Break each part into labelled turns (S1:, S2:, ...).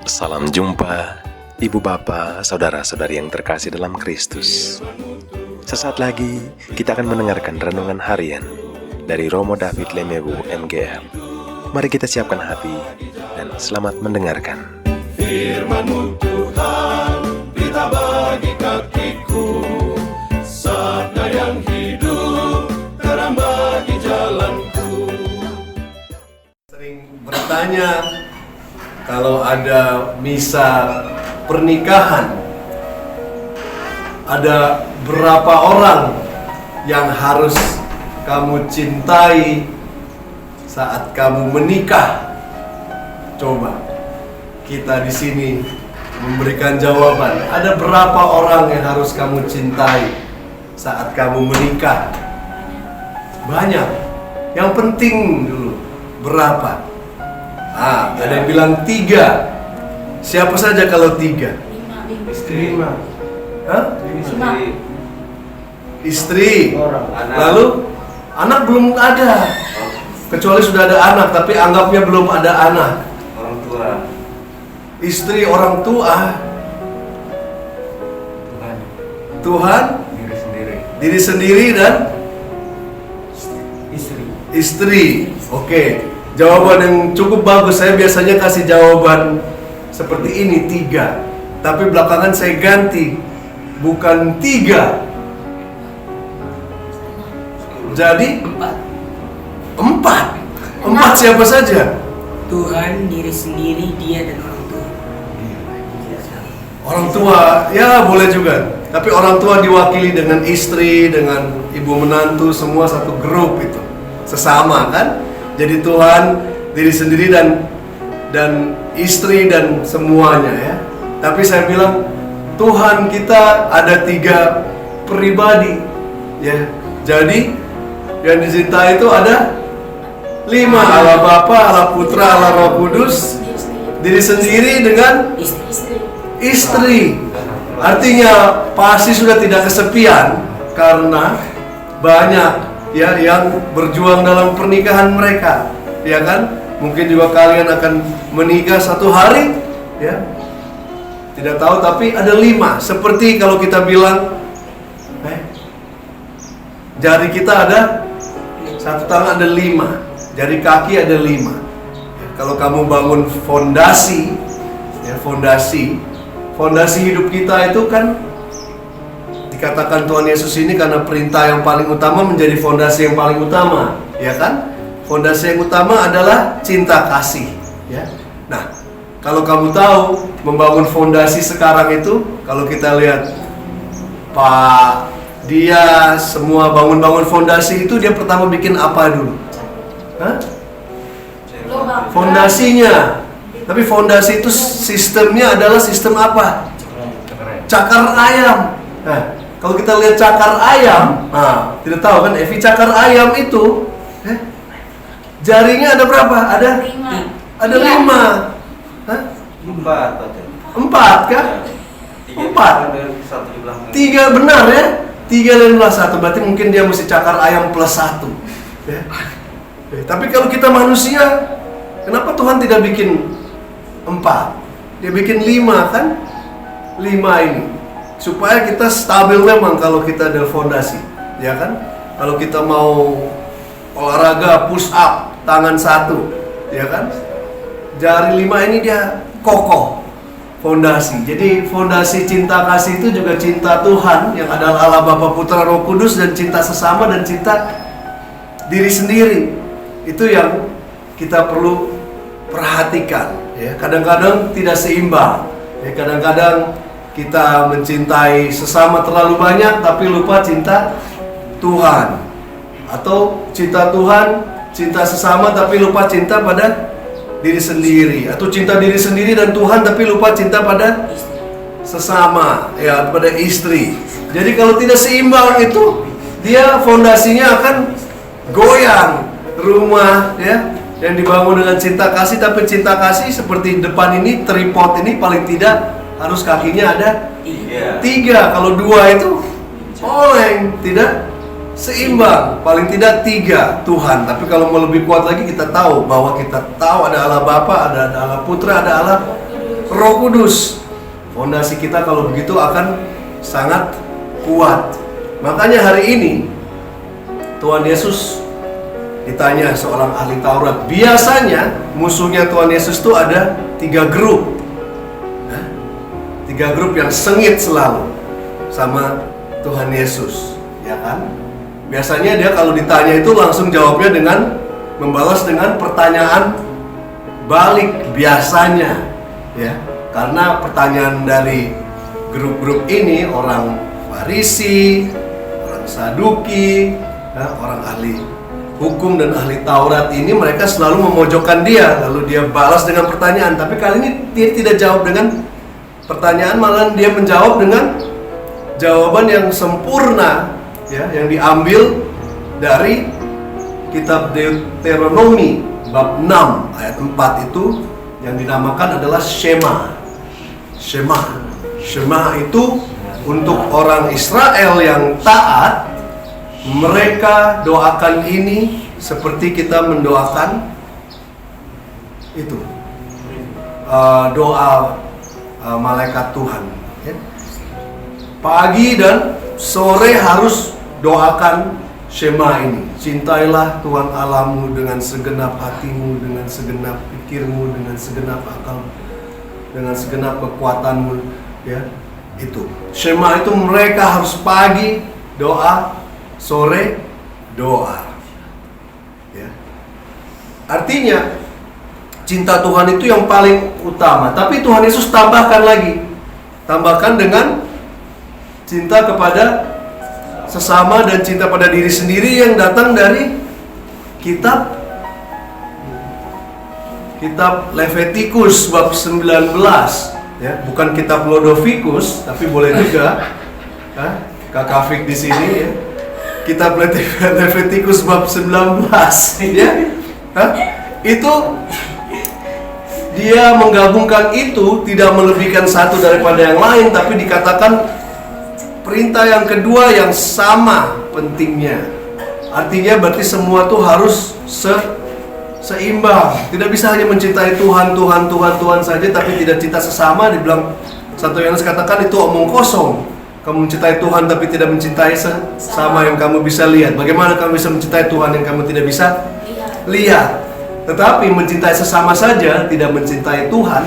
S1: Salam jumpa, Ibu Bapa, Saudara-saudari yang terkasih dalam Kristus. Sesaat lagi kita akan mendengarkan renungan harian dari Romo David Lemewu MGR. Mari kita siapkan hati dan selamat mendengarkan.
S2: Firman-Mu Tuhan, berita bagi kakiku, sabda yang hidup, terang bagi jalanku.
S3: Sering bertanya, kalau ada misa pernikahan, ada berapa orang yang harus kamu cintai saat kamu menikah? Coba kita di sini memberikan jawaban. Ada berapa orang yang harus kamu cintai saat kamu menikah? Banyak. Yang penting dulu, berapa? Ada yang bilang 3. Siapa saja kalau 3?
S4: Istri.
S3: 5. Hah? Istri.
S4: Anak.
S3: Lalu anak belum ada. Kecuali sudah ada anak, tapi anggapnya belum ada anak.
S4: Orang tua.
S3: Istri, orang tua. Tuhan,
S4: Diri sendiri.
S3: diri sendiri dan
S4: Istri.
S3: istri. Oke. Jawaban yang cukup bagus. Saya biasanya kasih jawaban seperti ini, 3. Tapi belakangan saya ganti, bukan 3. Jadi 4. 4 siapa saja?
S5: Tuhan, diri sendiri, dia dan orang tua.
S3: Orang tua, ya boleh juga. Tapi orang tua diwakili dengan istri, dengan ibu menantu, semua satu grup itu. Sesama kan? Jadi Tuhan, diri sendiri dan istri dan semuanya ya. Tapi saya bilang Tuhan kita ada 3 pribadi ya. Jadi yang dicintai itu ada 5, Allah Bapa, Allah Putra, Allah Roh Kudus, diri sendiri dengan istri. Artinya pasti sudah tidak kesepian karena banyak ya yang berjuang dalam pernikahan mereka, ya kan? Mungkin juga kalian akan menikah satu hari, ya. Tidak tahu, tapi ada 5. Seperti kalau kita bilang, jari kita ada satu tangan ada 5, jari kaki ada 5. Ya, kalau kamu bangun fondasi, ya fondasi hidup kita itu kan dikatakan Tuhan Yesus ini karena perintah yang paling utama menjadi fondasi yang paling utama, ya kan? Fondasi yang utama adalah cinta kasih, ya. Nah, kalau kamu tahu membangun fondasi sekarang itu, kalau kita lihat Pak dia semua bangun fondasi itu, dia pertama bikin apa dulu? Hah? Fondasinya. Tapi fondasi itu sistemnya adalah sistem apa? Cakar ayam. Nah, kalau kita lihat cakar ayam, tidak tahu kan, Evi, cakar ayam itu jarinya ada berapa? Ada 5. Hah? 4 kah? 4. 3 benar ya? 3 dan plus 1, berarti mungkin dia mesti cakar ayam plus 1 ya. Tapi kalau kita manusia, kenapa Tuhan tidak bikin 4? Dia bikin 5 kan? 5 ini supaya kita stabil memang kalau kita ada fondasi, ya kan? Kalau kita mau olahraga push up tangan 1, ya kan? Jari 5 ini dia kokoh fondasi. Jadi fondasi cinta kasih itu juga cinta Tuhan yang adalah Allah Bapa, Putra, Roh Kudus, dan cinta sesama dan cinta diri sendiri. Itu yang kita perlu perhatikan, ya. Kadang-kadang tidak seimbang. Ya, kadang-kadang kita mencintai sesama terlalu banyak tapi lupa cinta Tuhan, atau cinta Tuhan, cinta sesama tapi lupa cinta pada diri sendiri, atau cinta diri sendiri dan Tuhan tapi lupa cinta pada sesama, ya, pada istri. Jadi kalau tidak seimbang itu, dia fondasinya akan goyang. Rumah ya yang dibangun dengan cinta kasih, tapi cinta kasih seperti depan ini, tripod ini paling tidak harus kakinya ada 3. Kalau 2 itu oleng, tidak seimbang, paling tidak 3 Tuhan. Tapi kalau mau lebih kuat lagi, kita tahu bahwa kita tahu ada Allah Bapa, ada Allah Putra, ada Allah Roh Kudus. Fondasi kita kalau begitu akan sangat kuat. Makanya hari ini Tuhan Yesus ditanya seorang ahli Taurat. Biasanya musuhnya Tuhan Yesus itu ada 3 grup. 3 grup yang sengit selalu sama Tuhan Yesus, ya kan? Biasanya dia kalau ditanya itu langsung jawabnya dengan membalas dengan pertanyaan balik biasanya, ya. Karena pertanyaan dari grup-grup ini orang Farisi, orang Saduki, ya, orang ahli hukum dan ahli Taurat ini mereka selalu memojokkan dia, lalu dia balas dengan pertanyaan. Tapi kali ini dia tidak jawab dengan pertanyaan, malah dia menjawab dengan jawaban yang sempurna, ya, yang diambil dari kitab Deuteronomi bab 6 ayat 4 itu yang dinamakan adalah Shema. Shema itu untuk orang Israel yang taat, mereka doakan ini seperti kita mendoakan itu doa malaikat Tuhan, ya. Pagi dan sore harus doakan Shema ini. Cintailah Tuhan Allahmu dengan segenap hatimu, dengan segenap pikirmu, dengan segenap akal, dengan segenap kekuatanmu, ya. Itu Shema itu mereka harus pagi doa, sore doa, ya. Artinya cinta Tuhan itu yang paling utama. Tapi Tuhan Yesus tambahkan lagi, tambahkan dengan cinta kepada sesama dan cinta pada diri sendiri yang datang dari kitab Levitikus bab 19, ya, bukan kitab Lodovikus, tapi boleh juga, Kak Kafik di sini, ya. Kitab Levitikus bab 19, ya. Itu dia menggabungkan itu, tidak melebihkan satu daripada yang lain, tapi dikatakan perintah yang kedua yang sama pentingnya. Artinya berarti semua tuh harus seimbang. Tidak bisa hanya mencintai Tuhan saja tapi tidak cinta sesama. Dibilang 1 Yohanes katakan itu omong kosong. Kamu mencintai Tuhan tapi tidak mencintai sesama yang kamu bisa lihat. Bagaimana kamu bisa mencintai Tuhan yang kamu tidak bisa lihat? Tetapi mencintai sesama saja tidak mencintai Tuhan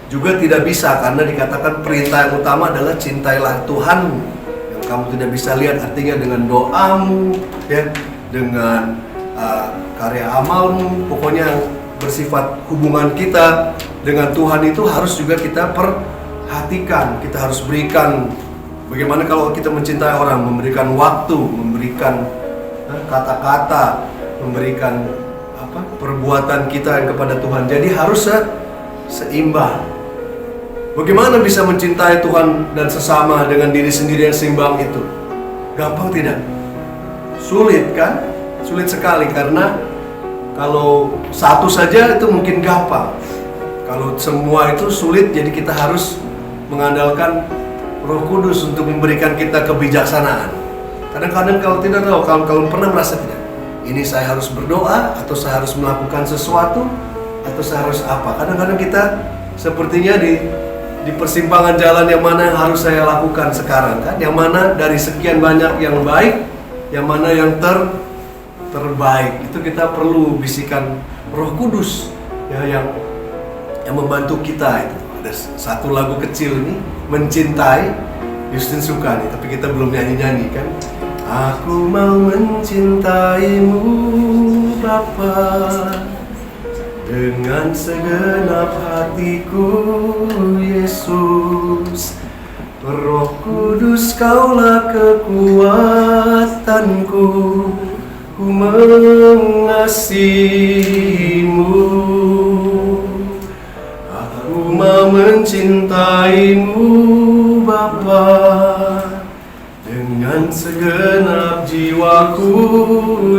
S3: juga tidak bisa, karena dikatakan perintah yang utama adalah cintailah Tuhanmu yang kamu tidak bisa lihat. Artinya dengan doamu, ya, dengan karya amalmu, pokoknya yang bersifat hubungan kita dengan Tuhan itu harus juga kita perhatikan. Kita harus berikan. Bagaimana kalau kita mencintai orang, memberikan waktu, memberikan kata-kata, memberikan perbuatan kita yang kepada Tuhan. Jadi harus seimbang. Bagaimana bisa mencintai Tuhan dan sesama dengan diri sendiri yang seimbang itu? Gampang tidak? Sulit kan? Sulit sekali, karena kalau satu saja itu mungkin gampang. Kalau semua itu sulit, jadi kita harus mengandalkan Roh Kudus untuk memberikan kita kebijaksanaan. Kadang-kadang kalau tidak tahu, kalau pernah merasa tidak, ini saya harus berdoa, atau saya harus melakukan sesuatu, atau saya harus apa. Kadang-kadang kita sepertinya di persimpangan jalan, yang mana yang harus saya lakukan sekarang, kan? Yang mana dari sekian banyak yang baik, yang mana yang terbaik. Itu kita perlu bisikan Roh Kudus, ya, yang membantu kita. Itu ada satu lagu kecil ini, Mencintai, Justin suka nih, tapi kita belum nyanyi-nyanyi kan. Aku mau mencintaimu Bapa dengan segenap hatiku, Yesus. Roh Kudus, Kaulah kekuatanku, ku mengasihimu. Aku mau mencintaimu Bapa dengan segenap jiwaku,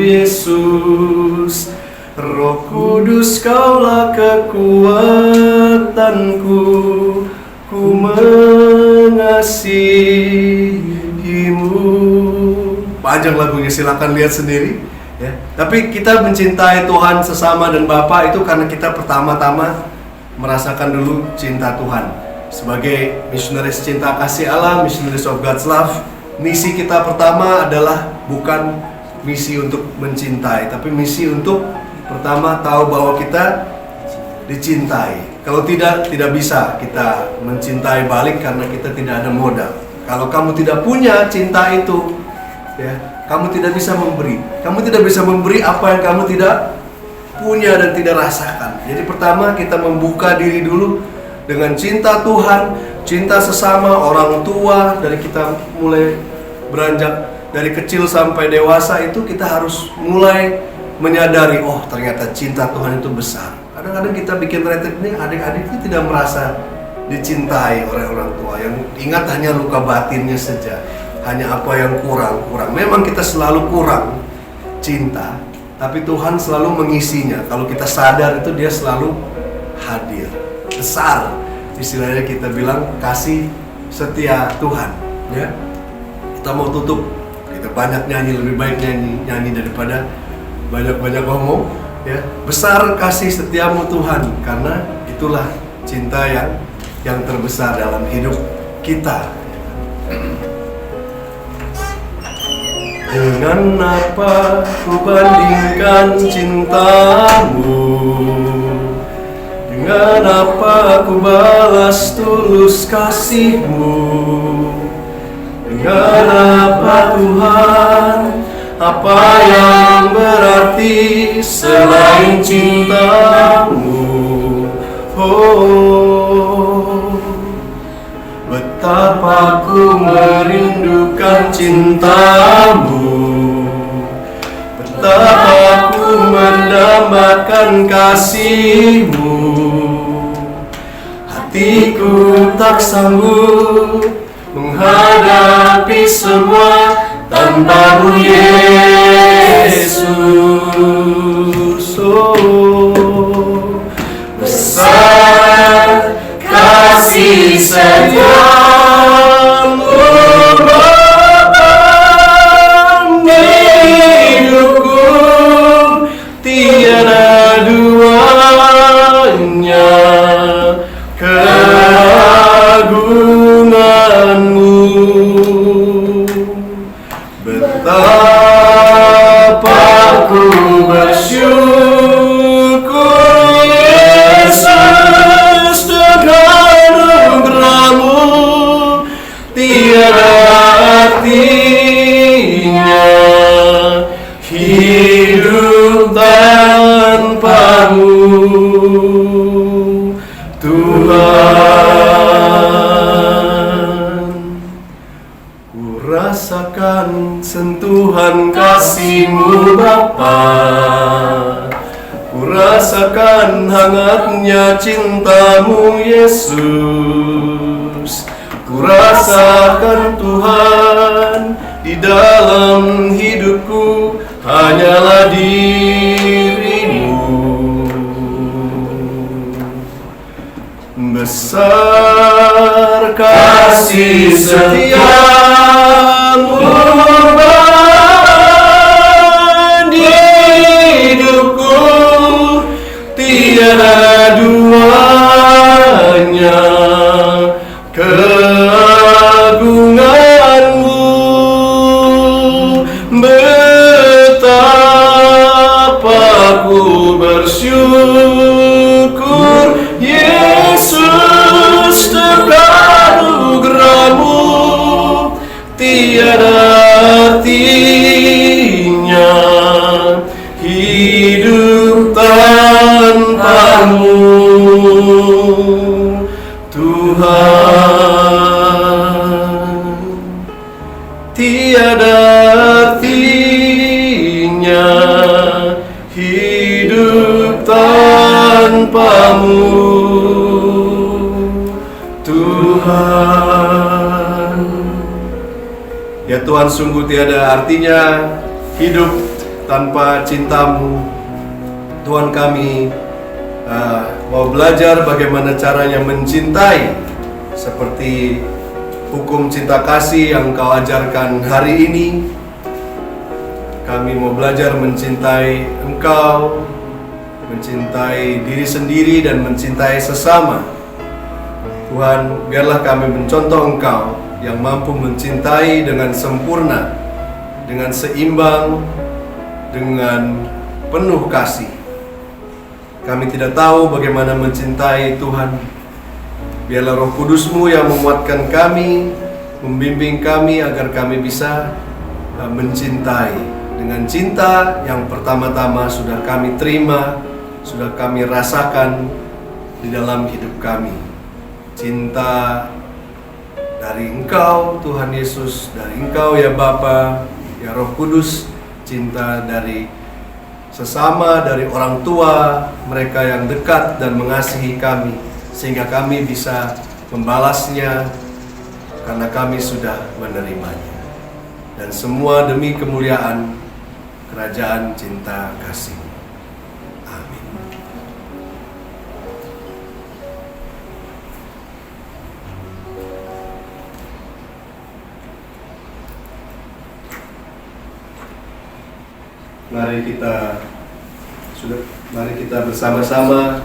S3: Yesus. Roh Kudus, Kaulah kekuatanku, ku mengasihimu. Panjang lagunya, silakan lihat sendiri, ya. Tapi kita mencintai Tuhan, sesama dan Bapa itu karena kita pertama-tama merasakan dulu cinta Tuhan. Sebagai missionaries cinta kasih Allah, missionaries of God's love, misi kita pertama adalah bukan misi untuk mencintai, tapi misi untuk pertama tahu bahwa kita dicintai. Kalau tidak bisa kita mencintai balik karena kita tidak ada modal. Kalau kamu tidak punya cinta itu, ya, kamu tidak bisa memberi. Kamu tidak bisa memberi apa yang kamu tidak punya dan tidak rasakan. Jadi pertama kita membuka diri dulu dengan cinta Tuhan, cinta sesama, orang tua. Dari kita mulai beranjak dari kecil sampai dewasa itu kita harus mulai menyadari, oh ternyata cinta Tuhan itu besar. Kadang-kadang kita bikin retreat ini, adik-adik itu tidak merasa dicintai oleh orang tua. Yang ingat hanya luka batinnya saja, hanya apa yang kurang. Memang kita selalu kurang cinta, tapi Tuhan selalu mengisinya. Kalau kita sadar itu dia selalu hadir. Besar, istilahnya kita bilang kasih setia Tuhan. Ya, kita mau tutup, kita banyak nyanyi, lebih baik nyanyi daripada banyak ngomong. Ya, besar kasih setiamu Tuhan, karena itulah cinta yang terbesar dalam hidup kita. Dengan apa ku bandingkan cintamu? Dengan apa ku balas tulus kasihmu? Dengan apa Tuhan? Apa yang berarti selain cintamu? Oh, betapa ku merindukan cintamu, betapa ku mendambakan kasihmu. Hatiku tak sanggup menghadapi semua tanpamu Yesus. Oh, besar kasih setiamu Bapa, hidupku tiada duanya, keagunganmu. Betapa ku bersyukur Yesus, dengan anugerahmu tiada artinya hidup tanpamu Tuhan. Ku rasakan sentuhan kasih-Mu Bapa, ku rasakan hangatnya cinta-Mu Yesus. Ku rasakan Tuhan di dalam hidupku hanyalah diri-Mu. Besar kasih setiamu Bapa, di hidupku tiada duanya, keagunganmu. Betapa ku bersyukur Yesus, dengan anugerahmu tiada artinya hidup tanpamu Tuhan. Tiada artinya hidup tanpamu Tuhan. Ya Tuhan, sungguh tiada artinya hidup tanpa cinta-Mu. Tuhan, kami mau belajar bagaimana caranya mencintai seperti hukum cinta kasih yang Kau ajarkan hari ini. Kami mau belajar mencintai Engkau mencintai diri sendiri dan mencintai sesama. Tuhan, biarlah kami mencontoh Engkau yang mampu mencintai dengan sempurna, dengan seimbang, dengan penuh kasih. Kami tidak tahu bagaimana mencintai Tuhan. Biarlah Roh Kudus-Mu yang menguatkan kami, membimbing kami agar kami bisa mencintai dengan cinta yang pertama-tama sudah kami terima, sudah kami rasakan di dalam hidup kami. Cinta dari Engkau, Tuhan Yesus, dari Engkau ya Bapa, ya Roh Kudus, cinta dari sesama, dari orang tua, mereka yang dekat dan mengasihi kami, sehingga kami bisa membalasnya karena kami sudah menerimanya. Dan semua demi kemuliaan kerajaan cinta kasih. Amin. Mari kita bersama-sama